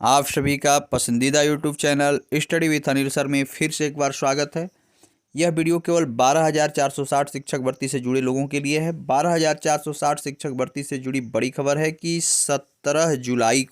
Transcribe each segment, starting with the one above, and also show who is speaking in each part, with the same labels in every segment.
Speaker 1: आप सभी का पसंदीदा YouTube channel study with Anil sir में फिर से एक बार स्वागत है। यह वीडियो केवल 12,460 शिक्षक भर्ती से जुड़े लोगों के लिए है। 12,460 शिक्षक भर्ती से जुड़ी बड़ी खबर है कि 17 जुलाई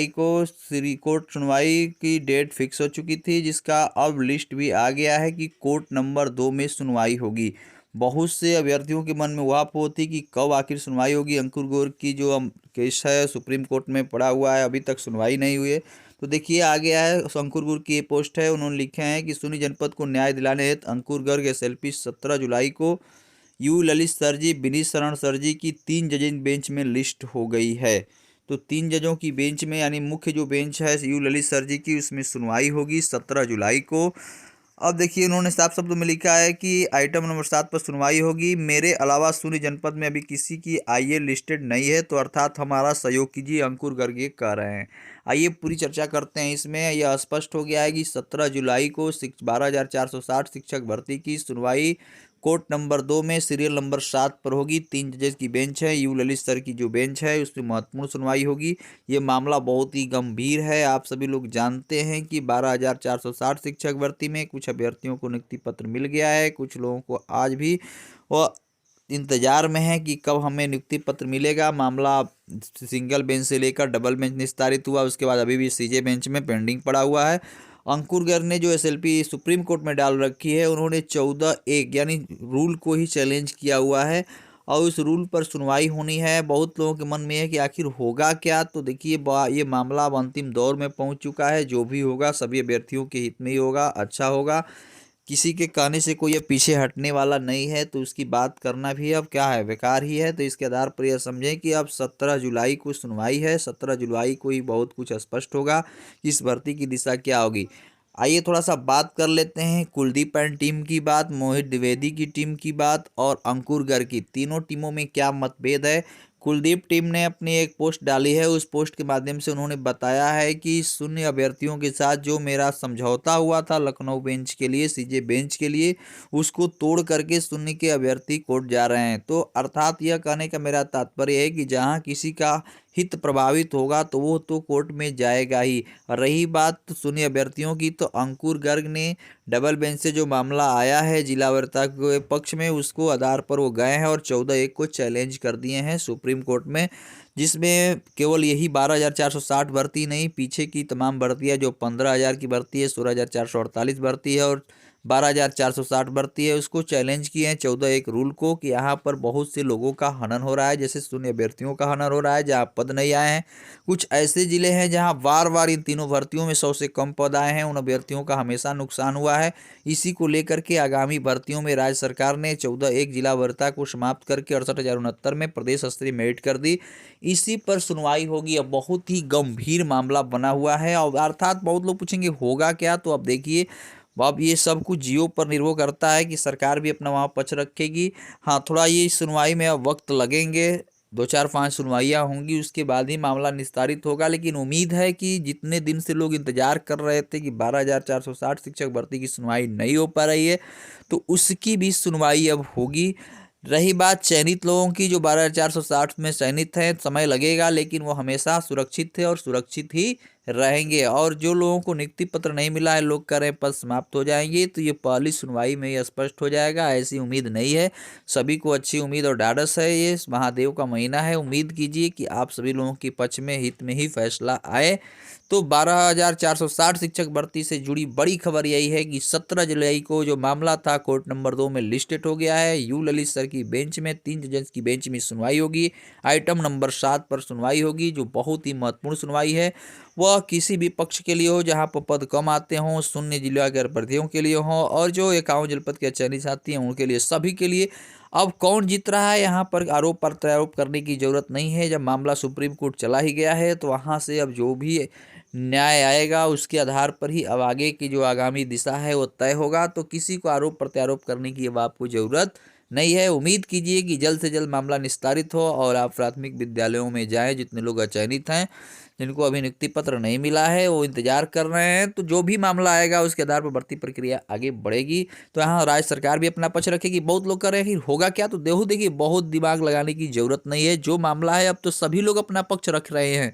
Speaker 1: को श्री कोर्ट सुनवाई की डेट फिक्स हो चुकी थी, जिसका अब लिस्ट भी आ गया है कि कोर्ट नंबर 2 में सुनवाई होगी। बहुत से अभ्यर्थियों के मन में उहापोह थी कि कब आखिर सुनवाई होगी। अंकुर गोर की जो केस है सुप्रीम कोर्ट में पड़ा हुआ है, अभी तक सुनवाई नहीं हुई है। तो देखिए आ गया है। अंकुर गर्ग की ये पोस्ट है, उन्होंने लिखे हैं कि सुन्नी जनपद को न्याय दिलाने हेतु अंकुर गर्ग एसएलपी 17 जुलाई को यू ललित सर जी, विनीत शरण सर जी की 3 जजें बेंच में लिस्ट हो गई है। तो 3 जजों की बेंच में यानी मुख्य जो बेंच है यू ललित सर जी की, उसमें सुनवाई होगी 17 जुलाई को। अब देखिए उन्होंने साफ शब्दों में लिखा है कि आइटम नंबर 7 पर सुनवाई होगी। मेरे अलावा सुन्नी जनपद में अभी किसी की आईए लिस्टेड नहीं है, तो अर्थात हमारा सहयोग कीजिए, अंकुर गर्ग ये कह रहे हैं। आइए पूरी चर्चा करते हैं। इसमें यह स्पष्ट हो गया है कि 17 जुलाई को 12,460 शिक्षक भर्ती की सुनवाई कोर्ट नंबर 2 में सीरियल नंबर 7 पर होगी। 3 जजेस की बेंच है, यू ललित सर की जो बेंच है उसमें महत्वपूर्ण सुनवाई होगी। ये मामला बहुत ही गंभीर है। आप सभी लोग जानते हैं कि 12,460 शिक्षक भर्ती में कुछ अभ्यर्थियों को नियुक्ति पत्र मिल गया है, कुछ लोगों को आज भी वह इंतजार में है कि कब हमें नियुक्ति पत्र मिलेगा। मामला सिंगल बेंच से लेकर डबल बेंच निस्तारित हुआ, उसके बाद अभी भी सीजे बेंच में पेंडिंग पड़ा हुआ है। अंकुर गर्ग ने जो एसएलपी सुप्रीम कोर्ट में डाल रखी है, उन्होंने 14(1) यानी रूल को ही चैलेंज किया हुआ है और उस रूल पर सुनवाई होनी है। बहुत लोगों के मन में है कि आखिर होगा क्या। तो देखिए ये मामला अब अंतिम दौर में पहुंच चुका है। जो भी होगा सभी अभ्यर्थियों के हित में ही होगा, अच्छा होगा। किसी के कहने से कोई अब पीछे हटने वाला नहीं है, तो उसकी बात करना भी अब क्या है, बेकार ही है। तो इसके आधार पर यह समझें कि अब 17 जुलाई को सुनवाई है। 17 जुलाई को ही बहुत कुछ स्पष्ट होगा कि इस भर्ती की दिशा क्या होगी। आइए थोड़ा सा बात कर लेते हैं कुलदीप एंड टीम की बात, मोहित द्विवेदी की टीम की बात और अंकुर गर्ग की। तीनों टीमों में क्या मतभेद है। कुलदीप टीम ने अपनी एक पोस्ट डाली है, उस पोस्ट के माध्यम से उन्होंने बताया है कि शून्य अभ्यर्थियों के साथ जो मेरा समझौता हुआ था लखनऊ बेंच के लिए, सीजे बेंच के लिए, उसको तोड़ करके शून्य के अभ्यर्थी कोर्ट जा रहे हैं। तो अर्थात यह कहने का मेरा तात्पर्य है कि जहां किसी का हित प्रभावित होगा तो वो तो कोर्ट में जाएगा ही। रही बात शून्य अभ्यर्थियों की, तो अंकुर गर्ग ने डबल बेंच से जो मामला आया है जिला वरीयता के पक्ष में, उसको आधार पर वो गए हैं और 14(1) को चैलेंज कर दिए हैं सुप्रीम कोर्ट में, जिसमें केवल यही 12,460 भर्ती नहीं, पीछे की तमाम भर्तियां जो 15,000 की भर्ती है, 16,448 भर्ती है और 12,460 भर्ती है, उसको चैलेंज किए हैं 14(1) रूल को कि यहाँ पर बहुत से लोगों का हनन हो रहा है, जैसे शून्य अभ्यर्थियों का हनन हो रहा है जहाँ पद नहीं आए हैं। कुछ ऐसे जिले हैं जहाँ बार बार इन तीनों भर्तियों में 100 से कम पद आए हैं, उन अभ्यर्थियों का हमेशा नुकसान हुआ है। इसी को लेकर के आगामी भर्तियों में राज्य सरकार ने 14(1) जिला वरीयता को समाप्त करके 68,069 में प्रदेश स्तरीय मेरिट कर दी। इसी पर सुनवाई होगी। अब बहुत ही गंभीर मामला बना हुआ है और अर्थात बहुत लोग पूछेंगे होगा क्या। तो अब देखिए अब ये सब कुछ जियो पर निर्भर करता है कि सरकार भी अपना वहाँ पक्ष रखेगी। हाँ, थोड़ा ये सुनवाई में अब वक्त लगेंगे, 2-4-5 सुनवाइयाँ होंगी, उसके बाद ही मामला निस्तारित होगा। लेकिन उम्मीद है कि जितने दिन से लोग इंतजार कर रहे थे कि 12,460 शिक्षक भर्ती की सुनवाई नहीं हो पा रही है, तो उसकी भी सुनवाई अब होगी। रही बात चयनित लोगों की, जो 12,460 में चयनित हैं, समय लगेगा लेकिन वो हमेशा सुरक्षित थे और सुरक्षित ही रहेंगे। और जो लोगों को नियुक्ति पत्र नहीं मिला है, लोग कह रहे हैं पद समाप्त हो जाएंगे, तो ये पहली सुनवाई में ये स्पष्ट हो जाएगा। ऐसी उम्मीद नहीं है, सभी को अच्छी उम्मीद और ढाढ़स है। ये महादेव का महीना है, उम्मीद कीजिए कि आप सभी लोगों के पक्ष में हित में ही फैसला आए। तो 12,460 शिक्षक भर्ती से जुड़ी बड़ी खबर यही है कि 17 जुलाई को जो मामला था कोर्ट नंबर 2 में लिस्टेड हो गया है। यू ललित सर की बेंच में 3 जजेस की बेंच में सुनवाई होगी। आइटम नंबर 7 पर सुनवाई होगी, जो बहुत ही महत्वपूर्ण सुनवाई है। वह किसी भी पक्ष के लिए हो जहां पर पद कम आते हों, शून्य जिला के अभ्यर्थियों के लिए हों और जो 51 जनपद के चयनित साथी हैं उनके लिए, सभी के लिए। अब कौन जीत रहा है यहाँ पर आरोप प्रत्यारोप करने की जरूरत नहीं है। जब मामला सुप्रीम कोर्ट चला ही गया है तो वहाँ से अब जो भी न्याय आएगा उसके आधार पर ही अब आगे की जो आगामी दिशा है वो तय होगा। तो किसी को आरोप प्रत्यारोप करने की अब आपको ज़रूरत नहीं है। उम्मीद कीजिए कि जल्द से जल्द मामला निस्तारित हो और आप प्राथमिक विद्यालयों में जाएं। जितने लोग अचयनित हैं, जिनको अभी नियुक्ति पत्र नहीं मिला है, वो इंतजार कर रहे हैं, तो जो भी मामला आएगा उसके आधार पर भर्ती प्रक्रिया आगे बढ़ेगी। तो यहाँ राज्य सरकार भी अपना पक्ष रखेगी। बहुत लोग कह रहे हैं कि होगा क्या, तो देखिए बहुत दिमाग लगाने की जरूरत नहीं है। जो मामला है अब तो सभी लोग अपना पक्ष रख रहे हैं,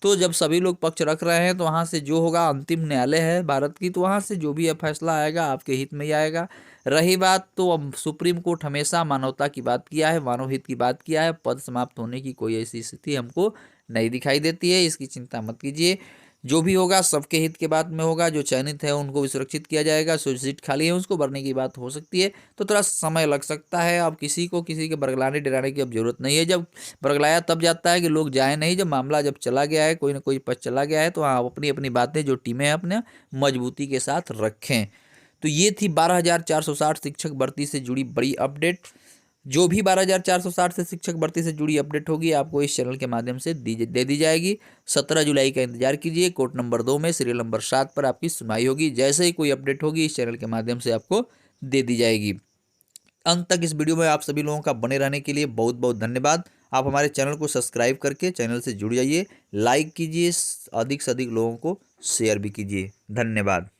Speaker 1: तो जब सभी लोग पक्ष रख रहे हैं तो वहाँ से जो होगा, अंतिम न्यायालय है भारत की, तो वहाँ से जो भी फैसला आएगा आपके हित में ही आएगा। रही बात, तो अब सुप्रीम कोर्ट हमेशा मानवता की बात किया है, मानव हित की बात किया है, पद समाप्त होने की कोई ऐसी स्थिति हमको नहीं दिखाई देती है, इसकी चिंता मत कीजिए। जो भी होगा सबके हित के बात में होगा, जो चयनित है उनको भी सुरक्षित किया जाएगा, जो सीट खाली है उसको भरने की बात हो सकती है, तो थोड़ा समय लग सकता है। अब किसी को किसी के बरगलाने डराने की अब जरूरत नहीं है। जब बरगलाया तब जाता है कि लोग जाए नहीं, जब मामला जब चला गया है, कोई ना कोई पक्ष चला गया है, तो हाँ, अपनी अपनी बातें जो टीमें हैं अपने मजबूती के साथ रखें। तो ये थी 12,460 शिक्षक भर्ती से जुड़ी बड़ी अपडेट। जो भी 12,460 से शिक्षक भर्ती से जुड़ी अपडेट होगी आपको इस चैनल के माध्यम से दे दी जाएगी। 17 जुलाई का इंतजार कीजिए। कोर्ट नंबर 2 में सीरियल नंबर 7 पर आपकी सुनवाई होगी। जैसे ही कोई अपडेट होगी इस चैनल के माध्यम से आपको दे दी जाएगी। अंत तक इस वीडियो में आप सभी लोगों का बने रहने के लिए बहुत बहुत धन्यवाद। आप हमारे चैनल को सब्सक्राइब करके चैनल से जुड़ जाइए, लाइक कीजिए, अधिक से अधिक लोगों को शेयर भी कीजिए। धन्यवाद।